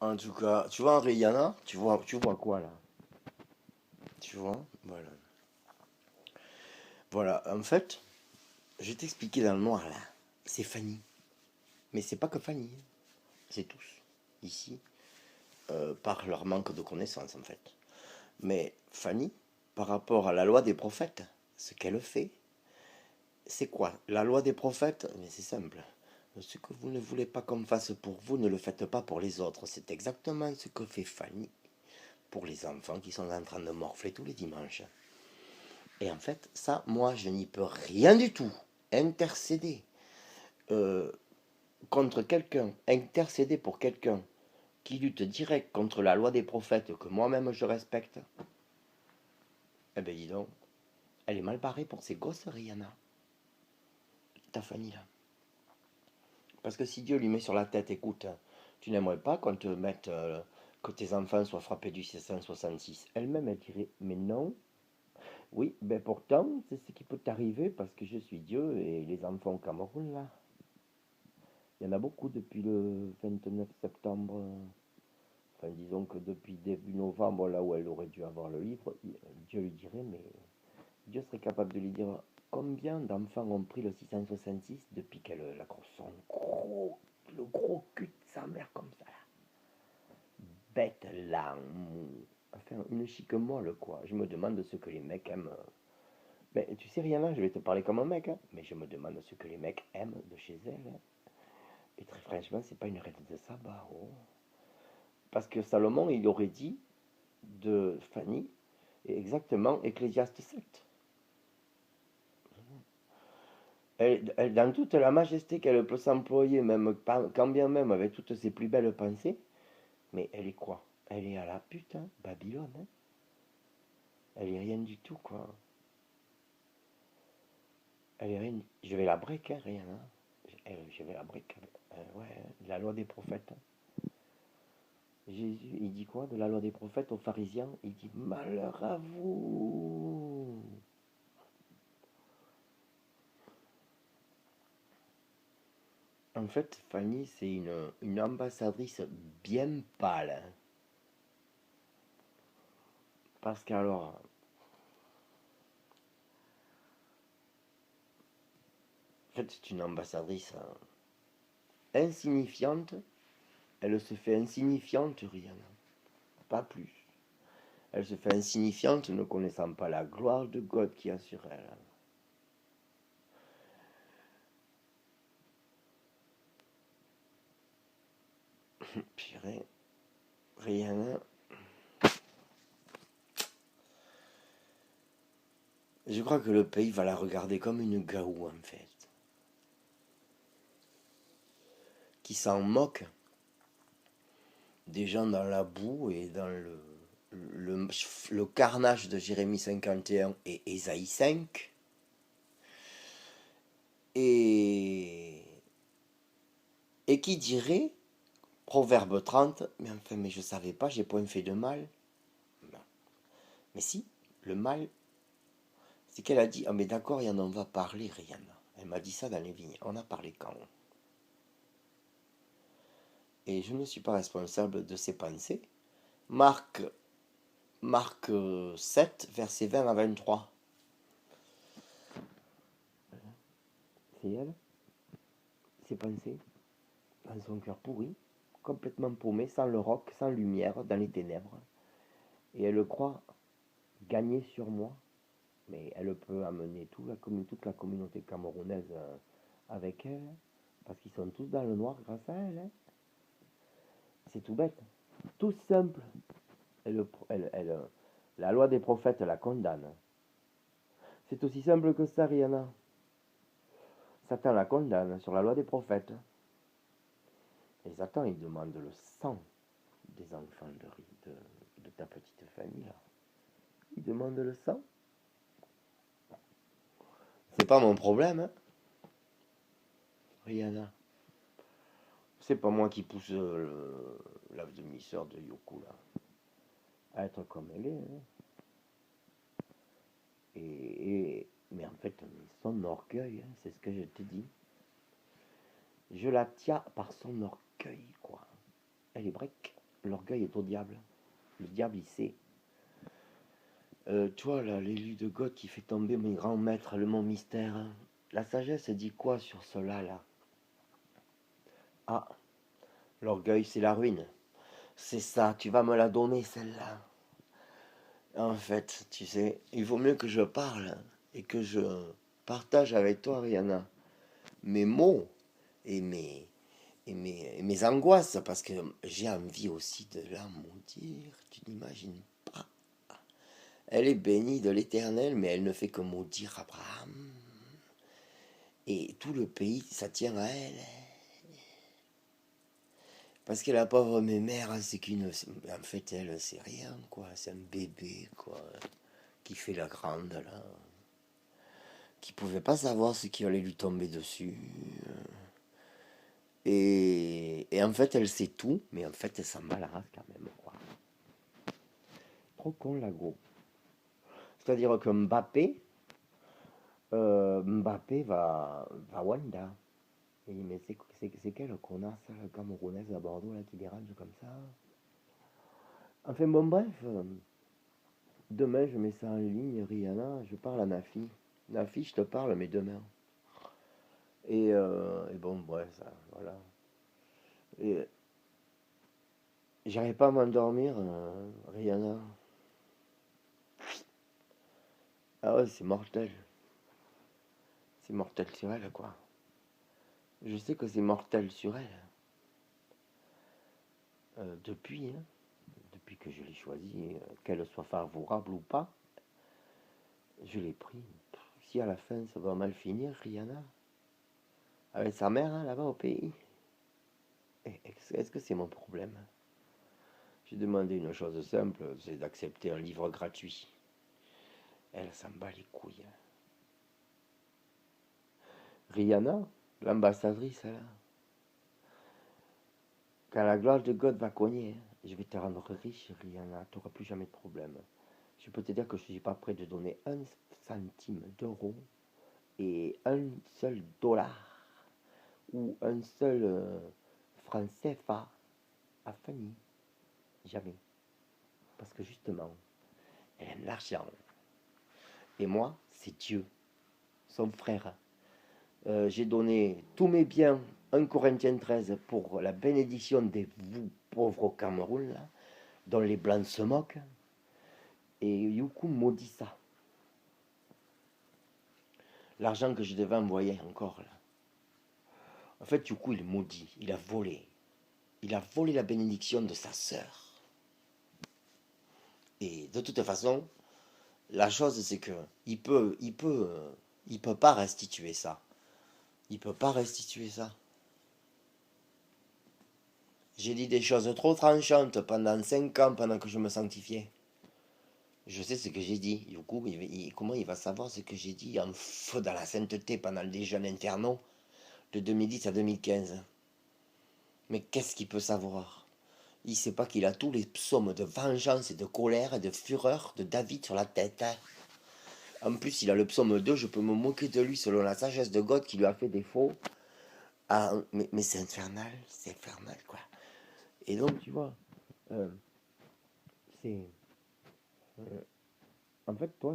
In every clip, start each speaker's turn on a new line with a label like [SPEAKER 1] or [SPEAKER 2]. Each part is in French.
[SPEAKER 1] En tout cas, tu vois, Rihanna, tu vois quoi là? Tu vois? Voilà. Voilà, en fait, je vais t'expliquer dans le noir là. C'est Fanny. Mais c'est pas que Fanny, c'est tous. Ici, par leur manque de connaissances en fait. Mais Fanny, par rapport à la loi des prophètes, ce qu'elle fait, c'est quoi? La loi des prophètes, mais c'est simple. Ce que vous ne voulez pas qu'on fasse pour vous, ne le faites pas pour les autres. C'est exactement ce que fait Fanny pour les enfants qui sont en train de morfler tous les dimanches. Et en fait, ça, moi, je n'y peux rien du tout. Intercéder euh, contre quelqu'un, intercéder pour quelqu'un qui lutte direct contre la loi des prophètes que moi-même je respecte, eh ben dis donc, elle est mal barrée pour ses gosses, Rihanna, ta Fanny là. Parce que si Dieu lui met sur la tête, écoute, tu n'aimerais pas qu'on te mette, que tes enfants soient frappés du 666. Elle-même, elle dirait, mais non. Oui, ben pourtant, c'est ce qui peut t'arriver parce que je suis Dieu et les enfants au Cameroun, là. Il y en a beaucoup depuis le 29 septembre. Enfin, disons que depuis début novembre, là où elle aurait dû avoir le livre, Dieu lui dirait, mais Dieu serait capable de lui dire combien d'enfants ont pris le 666 depuis qu'elle accroche son gros, le gros cul de sa mère comme ça, là. Bête là, enfin une chic molle quoi. Je me demande ce que les mecs aiment. Mais tu sais rien là, je vais te parler comme un mec, hein, mais je me demande ce que les mecs aiment de chez elle, hein. Et très franchement, c'est pas une reine de sabbat, oh. Parce que Salomon, il aurait dit de Fanny exactement Ecclésiaste 7. Dans toute la majesté qu'elle peut s'employer, même quand bien même avec toutes ses plus belles pensées, mais elle est quoi? Elle est à la pute, hein, Babylone, hein. Elle est rien du tout, quoi. Elle est rien. Je vais la break, hein, rien, hein. Je vais la break. Ouais, hein, la loi des prophètes, hein. Jésus, il dit quoi de la loi des prophètes aux pharisiens? Il dit malheur à vous. En fait, Fanny, c'est une ambassadrice bien pâle, hein. Parce qu'alors, en fait, c'est une ambassadrice insignifiante. Elle se fait insignifiante, rien, pas plus. Elle se fait insignifiante, ne connaissant pas la gloire de God qui a sur elle. Purée, rien. Je crois que le pays va la regarder comme une gaou, en fait. Qui s'en moque des gens dans la boue et dans le, le carnage de Jérémie 51 et Ésaïe 5. Et, et qui dirait, Proverbe 30, mais enfin, mais je savais pas, j'ai point fait de mal. Non. Mais si, le mal, c'est qu'elle a dit, ah mais d'accord, et on en va parler, Rihanna. Elle m'a dit ça dans les vignes. On a parlé quand? Et je ne suis pas responsable de ses pensées. Marc, Marc 7, versets 20 à 23. C'est elle, ses pensées, dans son cœur pourri, complètement paumé, sans le roc, sans lumière, dans les ténèbres. Et elle croit gagner sur moi, mais elle peut amener toute la communauté camerounaise avec elle, parce qu'ils sont tous dans le noir grâce à elle, hein. C'est tout bête, tout simple. La loi des prophètes la condamne. C'est aussi simple que ça, Rihanna. Satan la condamne sur la loi des prophètes. Et Satan, il demande le sang des enfants de ta petite famille, là. Il demande le sang. C'est pas mon problème, hein, Rihanna. C'est pas moi qui pousse la demi-sœur de Yoko, là, à être comme elle est, hein. Mais en fait, son orgueil, hein, c'est ce que je te dis. Je la tiens par son orgueil, quoi. Elle est break. l'orgueil est au diable. Le diable, il sait. Tu vois, là, l'élu de God qui fait tomber mes grands maîtres, le mont mystère. La sagesse dit quoi sur cela, là? Ah, l'orgueil, c'est la ruine. C'est ça, tu vas me la donner, celle-là. En fait, tu sais, il vaut mieux que je parle et que je partage avec toi, Rihanna, mes mots et mes angoisses, parce que j'ai envie aussi de la maudire, tu n'imagines pas. Elle est bénie de l'Éternel, mais elle ne fait que maudire Abraham. Et tout le pays, ça tient à elle. Parce que la pauvre mémère, c'est qu'une... En fait, elle, c'est rien, quoi. C'est un bébé, quoi. Qui fait la grande, là. Qui pouvait pas savoir ce qui allait lui tomber dessus. Et en fait, elle sait tout, mais en fait, elle s'en bat la race quand même, quoi. Trop con, la go. C'est-à-dire que Mbappé va Wanda. Et, mais c'est quelle connasse, la Camerounaise à Bordeaux, là, qui dérange comme ça. Enfin, bon, bref. Demain, je mets ça en ligne, Rihanna, je parle à Nafi. Nafi, je te parle, mais demain. Et bon, bref, ça, voilà. Et j'arrive pas à m'endormir, Rihanna. Ah ouais, c'est mortel. C'est mortel sur elle, quoi. Je sais que c'est mortel sur elle. Depuis que je l'ai choisi, qu'elle soit favorable ou pas, je l'ai pris. Si à la fin ça va mal finir, Rihanna, avec sa mère, hein, là-bas au pays, est-ce que c'est mon problème? J'ai demandé une chose simple, c'est d'accepter un livre gratuit. Elle s'en bat les couilles. Rihanna, l'ambassadrice, là, quand la gloire de God va cogner, je vais te rendre riche, Rihanna, tu n'auras plus jamais de problème. Je peux te dire que je ne suis pas prêt de donner un centime d'euro et un seul dollar ou un seul franc CFA à Fanny. Jamais. Parce que justement, elle aime l'argent. Et moi, c'est Dieu, son frère. J'ai donné tous mes biens, 1 Corinthiens 13, pour la bénédiction des vous pauvres au Cameroun, là, dont les blancs se moquent. Et Youkou maudit ça. L'argent que je devais envoyer encore, là. En fait, Youkou, il maudit, il a volé. Il a volé la bénédiction de sa sœur. Et de toute façon, la chose, c'est que il peut pas restituer ça. Il peut pas restituer ça. J'ai dit des choses trop tranchantes pendant 5 ans, pendant que je me sanctifiais. Je sais ce que j'ai dit. Du coup, comment il va savoir ce que j'ai dit en feu dans la sainteté pendant les jeûnes infernaux de 2010 à 2015? Mais qu'est-ce qu'il peut savoir? Il sait pas qu'il a tous les psaumes de vengeance et de colère et de fureur de David sur la tête. Hein. En plus, il a le psaume 2, je peux me moquer de lui selon la sagesse de God qui lui a fait défaut. Ah, mais c'est infernal, quoi. Et donc, tu vois, euh, c'est... euh, en fait, toi,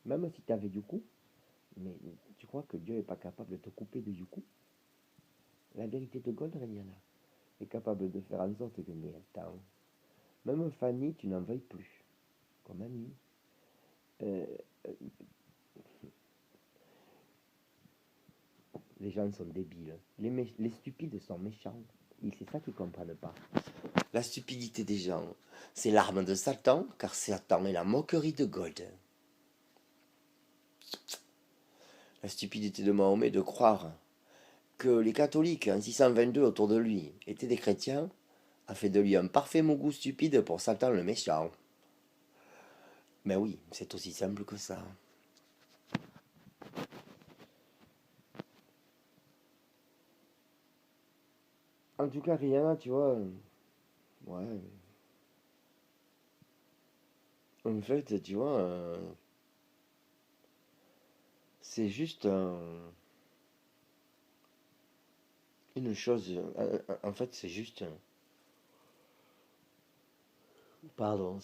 [SPEAKER 1] même si tu avais du coup, mais tu crois que Dieu n'est pas capable de te couper de du coup? La vérité de God, Rihanna, est capable de faire en sorte que, mais attends, même Fanny, tu n'en veuilles plus, comme amie. Euh, euh, les gens sont débiles. Les stupides sont méchants. Et c'est ça qu'ils ne comprennent pas. La stupidité des gens, c'est l'arme de Satan, car Satan est la moquerie de God. La stupidité de Mahomet de croire que les catholiques en 622 autour de lui étaient des chrétiens a fait de lui un parfait mougou stupide pour Satan le méchant. Mais oui, c'est aussi simple que ça. En tout cas, Rihanna, tu vois, ouais. En fait, tu vois, c'est juste une chose. En fait, c'est juste Pardon,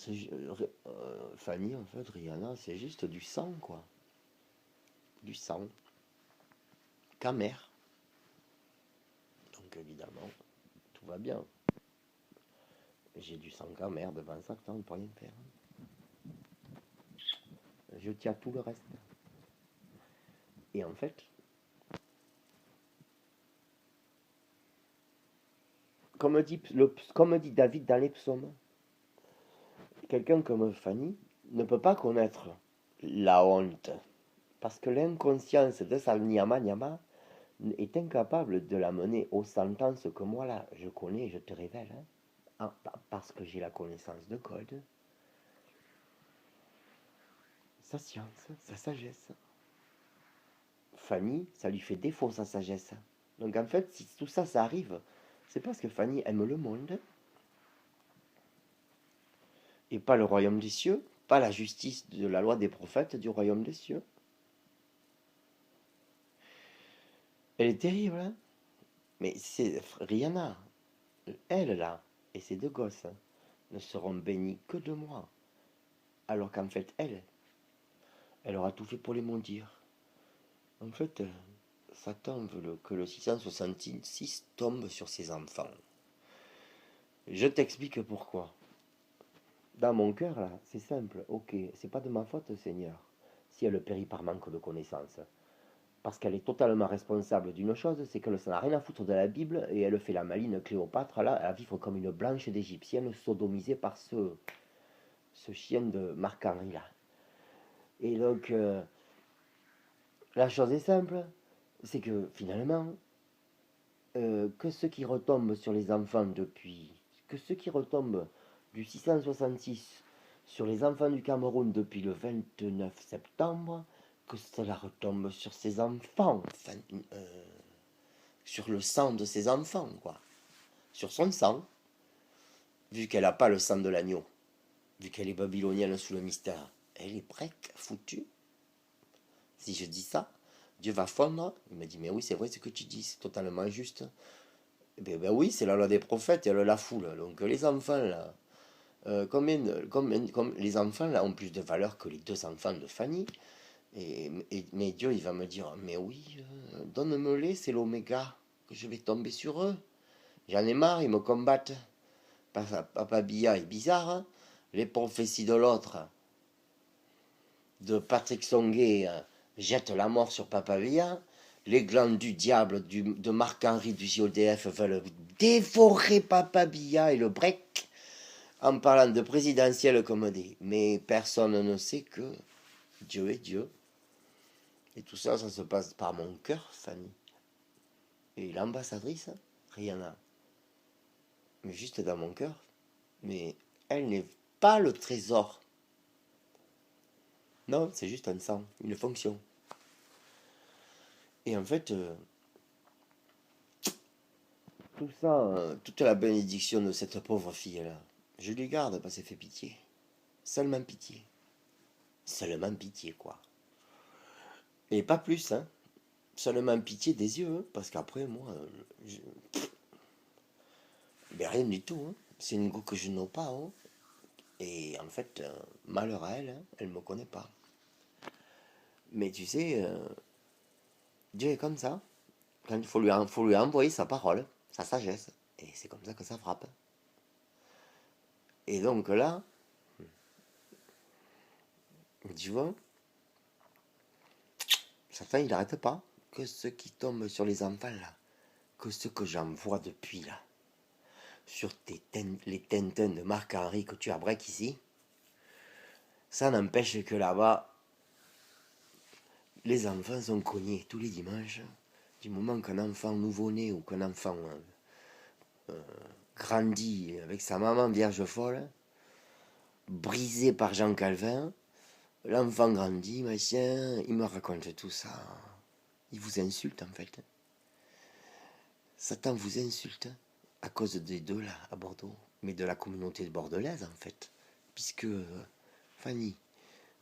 [SPEAKER 1] Fanny, en fait, Rihanna, c'est juste du sang, quoi. Du sang. Camère. Donc, évidemment, tout va bien. J'ai du sang camère devant ça, on ne peut rien faire. Je tiens tout le reste. Et en fait, comme dit David dans les psaumes, quelqu'un comme Fanny ne peut pas connaître la honte. Parce que l'inconscience de sa nyama est incapable de la mener aux sentences que moi là, je connais, je te révèle. Parce que j'ai la connaissance de code, sa science, sa sagesse. Fanny, ça lui fait défaut sa sagesse. Donc en fait, si tout ça, ça arrive, c'est parce que Fanny aime le monde et pas le royaume des cieux, pas la justice de la loi des prophètes du royaume des cieux. Elle est terrible, hein. Mais c'est Rihanna, elle là, et ses deux gosses ne seront bénis que de moi. Alors qu'en fait, elle aura tout fait pour les maudire. En fait, Satan veut que le 666 tombe sur ses enfants. Je t'explique pourquoi. Dans mon cœur, là, c'est simple. Ok, c'est pas de ma faute, Seigneur, si elle périt par manque de connaissances. Parce qu'elle est totalement responsable d'une chose, c'est qu'elle s'en a rien à foutre de la Bible et elle fait la maline Cléopâtre, là, à vivre comme une blanche d'égyptienne sodomisée par ce chien de Marc-Henri, là. Et donc, la chose est simple, c'est que finalement, que ceux qui retombent sur les enfants que ceux qui retombent du 666 sur les enfants du Cameroun depuis le 29 septembre, que cela retombe sur ses enfants, enfin, sur le sang de ses enfants, quoi. Sur son sang, vu qu'elle n'a pas le sang de l'agneau, vu qu'elle est babylonienne sous le mystère, elle est break, foutue. Si je dis ça, Dieu va fondre. Il me dit, mais oui, c'est vrai ce que tu dis, c'est totalement juste. Ben oui, c'est la loi des prophètes, elle la foule. Donc les enfants, là, comme les enfants, là, ont plus de valeur que les deux enfants de Fanny. Mais Dieu, il va me dire, mais oui, donne-me-les, c'est l'oméga, que je vais tomber sur eux. J'en ai marre, ils me combattent. Papa Billa est bizarre, hein. Les prophéties de l'autre, de Patrick Songuet, jettent la mort sur Papa Billa. Les glandes du diable de Marc-Henri du JODF veulent dévorer Papa Billa et le break en parlant de présidentielle comme des. Mais personne ne sait que Dieu est Dieu. Et tout ça, ça se passe par mon cœur, Fanny. Et l'ambassadrice, Rihanna. Mais juste dans mon cœur. Mais elle n'est pas le trésor. Non, c'est juste un sang, une fonction. Et en fait, tout ça, toute la bénédiction de cette pauvre fille-là, je lui garde parce qu'elle fait pitié. Seulement pitié. Seulement pitié, quoi. Et pas plus, hein. Seulement pitié des yeux, hein, parce qu'après, moi, ben, rien du tout. Hein. C'est une go que je n'ai pas. Hein. Et en fait, malheur à elle, hein, elle ne me connaît pas. Mais tu sais, Dieu est comme ça. Quand il faut lui envoyer sa parole, sa sagesse. Et c'est comme ça que ça frappe. Et donc là, tu vois, Satan, il n'arrête pas. Que ceux qui tombent sur les enfants, là, que ceux que j'envoie depuis, là, sur les Tintins de Marc-Henri que tu as break ici, ça n'empêche que là-bas, les enfants sont cognés tous les dimanches. Du moment qu'un enfant nouveau-né ou qu'un enfant grandit avec sa maman vierge folle, brisé par Jean Calvin, l'enfant grandit, machin, il me raconte tout ça. Il vous insulte en fait. Satan vous insulte à cause des deux là, à Bordeaux, mais de la communauté bordelaise en fait. Puisque Fanny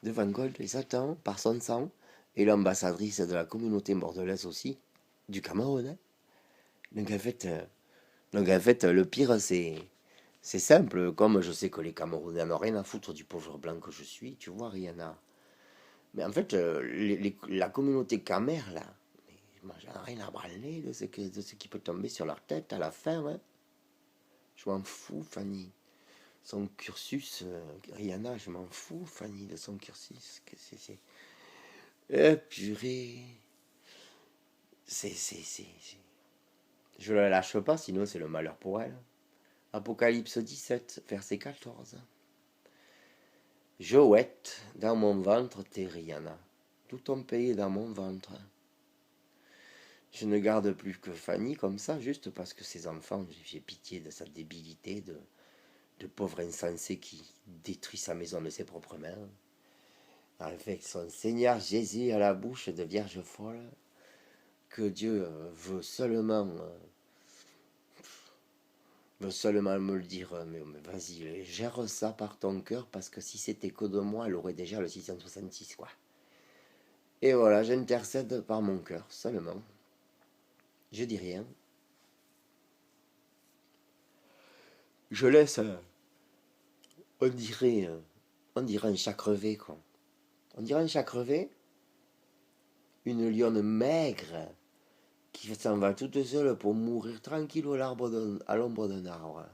[SPEAKER 1] de Van Gold et Satan, par son sang, est l'ambassadrice de la communauté bordelaise aussi, du Cameroun. Hein. Donc en fait, le pire, c'est C'est simple, comme je sais que les Camerounais n'ont rien à foutre du pauvre blanc que je suis, tu vois, Rihanna. Mais en fait, la communauté camère, là, mais moi, j'en ai rien à branler de ce qui peut tomber sur leur tête à la fin, hein. Je m'en fous, Fanny. Son cursus, Rihanna, je m'en fous, Fanny, de son cursus. Que c'est. Purée. Je la lâche pas, sinon c'est le malheur pour elle. Apocalypse 17, verset 14. Joëtte, dans mon ventre, t'es Rihanna. Tout ton pays est dans mon ventre. Je ne garde plus que Fanny comme ça, juste parce que ses enfants, j'ai pitié de sa débilité, de pauvre insensé qui détruit sa maison de ses propres mains, avec son Seigneur Jésus à la bouche de vierge folle, que Dieu veut seulement me le dire, mais vas-y, gère ça par ton cœur, parce que si c'était que de moi, elle aurait déjà le 666, quoi. Et voilà, j'intercède par mon cœur, seulement. Je dis rien. Je laisse, on dirait, un chat crevé, quoi. On dirait un chat crevé, une lionne maigre, qui s'en va toute seule pour mourir tranquille à l'ombre d'un arbre.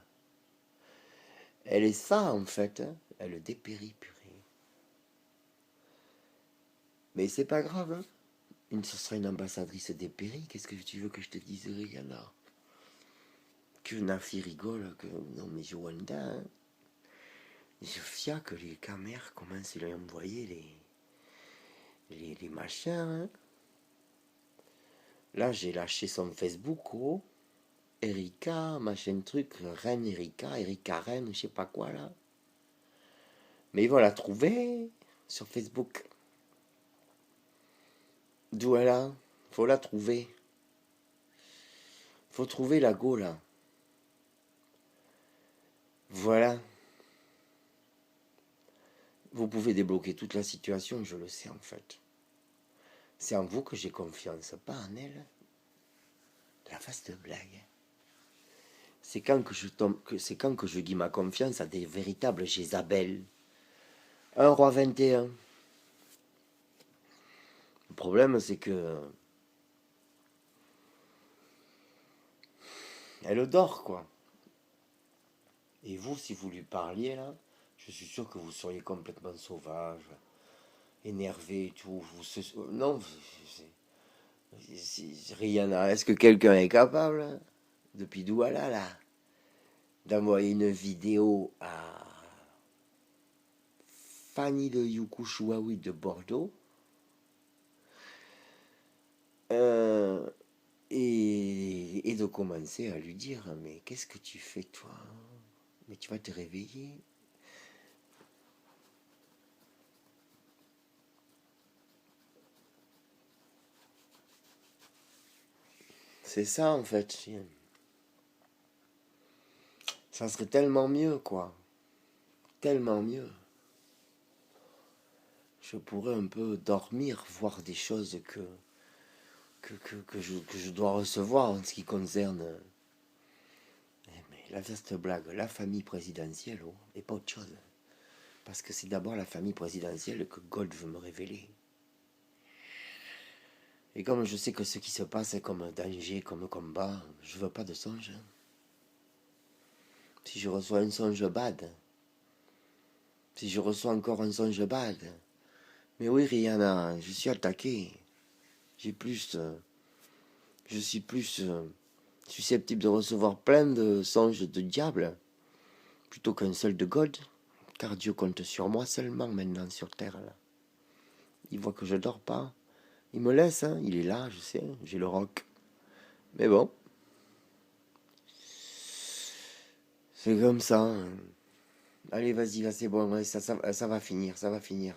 [SPEAKER 1] Elle est ça, en fait, hein. Elle dépérit, purée. Mais c'est pas grave, hein. Ce sera une ambassadrice dépérie. Qu'est-ce que tu veux que je te dise, Rihanna? Que Nafi rigole, que... Non, mais Joanda, hein. Je fia que les caméras commencent à lui envoyer les machins, hein. Là, j'ai lâché son Facebook, oh. Erika, machin truc, Reine Erika, Erika Reine, je sais pas quoi, là. Mais ils vont la trouver sur Facebook. D'où elle a? Faut la trouver. Faut trouver la go, là. Voilà. Vous pouvez débloquer toute la situation, je le sais, en fait. C'est en vous que j'ai confiance, pas en elle. La face de blague. C'est quand que je dis ma confiance à des véritables Jézabel. Un roi 21. Le problème, c'est que elle dort, quoi. Et vous, si vous lui parliez, là, je suis sûr que vous seriez complètement sauvage, énervé et tout. Non, Rihanna, est-ce que quelqu'un est capable, hein, depuis Douala, là, d'envoyer une vidéo à Fanny de Yukushuawi de Bordeaux et de commencer à lui dire, mais qu'est-ce que tu fais, toi? Mais tu vas te réveiller. C'est ça, en fait. Ça serait tellement mieux, quoi. Tellement mieux. Je pourrais un peu dormir, voir des choses que je dois recevoir en ce qui concerne. Mais la vaste blague, la famille présidentielle, oh, et pas autre chose. Parce que c'est d'abord la famille présidentielle que Gold veut me révéler. Et comme je sais que ce qui se passe est comme un danger, comme un combat, je veux pas de songe. Si je reçois un songe bad, si je reçois encore un songe bad, mais oui, Rihanna, je suis attaqué. J'ai plus, je suis plus susceptible de recevoir plein de songes de diable plutôt qu'un seul de Gold, car Dieu compte sur moi seulement maintenant sur terre. Là. Il voit que je dors pas. Il me laisse, hein. Il est là, je sais, j'ai le rock. Mais bon, c'est comme ça. Hein. Allez, vas-y, là, c'est bon, ouais, ça va finir, ça va finir.